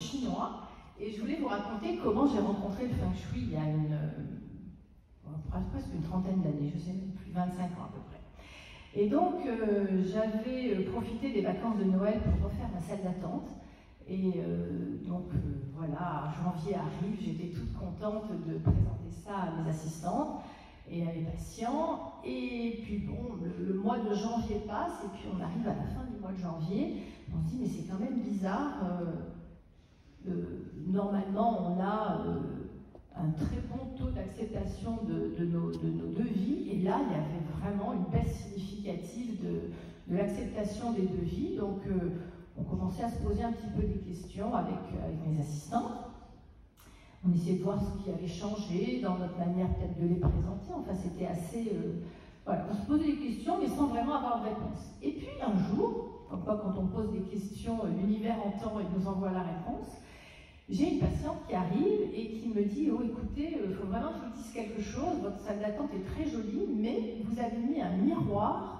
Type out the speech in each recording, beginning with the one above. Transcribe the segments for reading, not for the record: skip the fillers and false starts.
chinois. Et je voulais vous raconter comment j'ai rencontré le Feng Shui il y a presque une trentaine d'années, je sais même plus, 25 ans à peu près. Et donc, j'avais profité des vacances de Noël pour refaire ma salle d'attente. Et voilà, janvier arrive, j'étais toute contente de présenter ça à mes assistantes et à mes patients. Et puis bon, le mois de janvier passe et puis on arrive à la fin du mois de janvier. On se dit, mais c'est quand même bizarre. Normalement, on a un très bon taux d'acceptation de nos devis. Et là, il y avait vraiment une baisse significative de l'acceptation des devis. Donc, on commençait à se poser un petit peu des questions avec mes assistants. On essayait de voir ce qui avait changé dans notre manière peut-être de les présenter. Enfin, c'était assez... voilà, on se posait des questions, mais sans vraiment avoir de réponse. Et puis, un jour, comme quoi quand on pose des questions, l'univers entend et nous envoie la réponse, j'ai une patiente qui arrive et qui me dit « Oh, écoutez, il faut vraiment que je vous dise quelque chose. Votre salle d'attente est très jolie, mais vous avez mis un miroir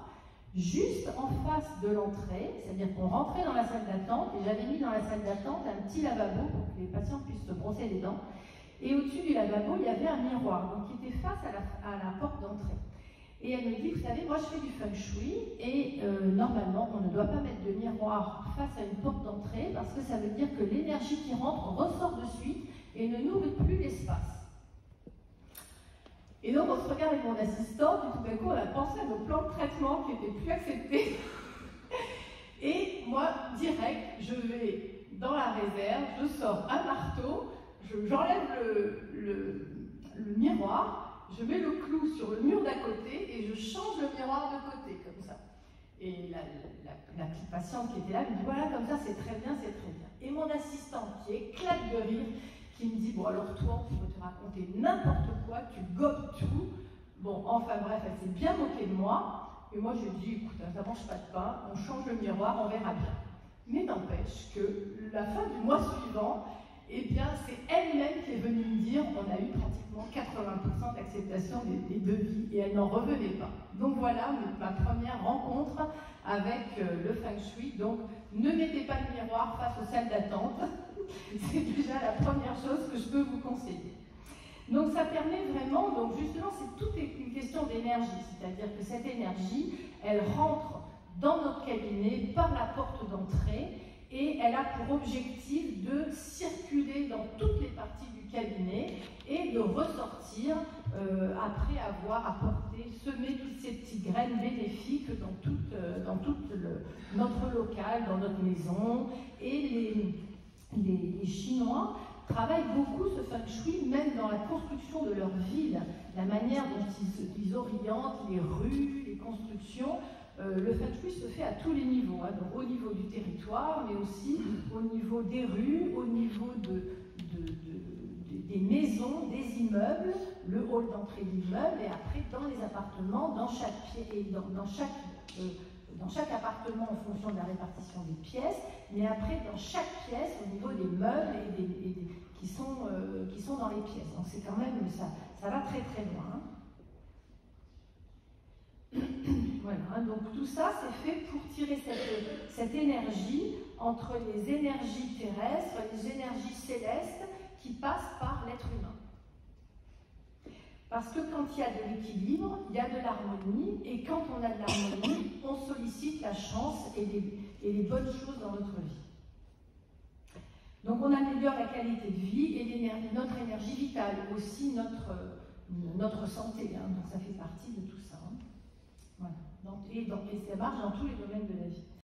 juste en face de l'entrée, c'est-à-dire qu'on rentrait dans la salle d'attente et j'avais mis dans la salle d'attente un petit lavabo pour que les patients puissent se brosser les dents. Et au-dessus du lavabo, il y avait un miroir, donc qui était face à la porte d'entrée. Et elle me dit, vous savez, moi je fais du Feng Shui et normalement, on ne doit pas mettre de miroir face à une porte d'entrée parce que ça veut dire que l'énergie qui rentre ressort de suite et ne nourrit plus l'espace. Et donc, on se regarde avec mon assistante, et tout d'un coup, on a pensé à nos plans de traitement qui n'étaient plus acceptés. Et moi, direct, je vais dans la réserve, je sors un marteau, j'enlève le miroir, je mets le clou sur le mur d'à côté et je change le miroir de côté, comme ça. Et la petite patiente qui était là me dit, voilà, comme ça, c'est très bien, c'est très bien. Et mon assistante qui éclate de rire, qui me dit, bon alors toi, on peut te raconter n'importe quoi, tu gobes tout. Bon, enfin bref, elle s'est bien moquée de moi. Et moi, je dis, écoute, ça mange pas de pain, on change le miroir, on verra bien. Mais n'empêche que la fin du mois suivant, eh bien, c'est elle-même qui est venue me dire, on a eu pratiquement 80% d'acceptation des devis et elle n'en revenait pas. Donc voilà ma première rencontre avec le Feng Shui. Donc, ne mettez pas le miroir face aux salles d'attente. C'est déjà la première chose que je peux vous conseiller. Donc ça permet vraiment, donc justement, tout est une question d'énergie, c'est-à-dire que cette énergie, elle rentre dans notre cabinet par la porte d'entrée et elle a pour objectif de circuler dans toutes les parties du cabinet et de ressortir après avoir semé toutes ces petites graines bénéfiques dans tout notre local, dans notre maison. Et les Chinois travaillent beaucoup ce Feng Shui, même dans la construction de leur ville, la manière dont ils orientent les rues, les constructions. Le Feng Shui se fait à tous les niveaux, hein, donc au niveau du territoire, mais aussi au niveau des rues, au niveau des maisons, des immeubles, le hall d'entrée de l'immeuble, et après dans les appartements, dans chaque appartement en fonction de la répartition des pièces, mais après dans chaque pièce au niveau des meubles qui sont dans les pièces. Donc c'est quand même, ça va très très loin. Voilà, donc tout ça c'est fait pour tirer cette énergie entre les énergies terrestres, les énergies célestes qui passent par l'être humain. Parce que quand il y a de l'équilibre, il y a de l'harmonie, et quand on a de l'harmonie, on sollicite la chance et les bonnes choses dans notre vie. Donc on améliore la qualité de vie et notre énergie vitale, aussi notre santé, hein, donc ça fait partie de tout ça. Hein. Voilà. Et ça marche dans tous les domaines de la vie.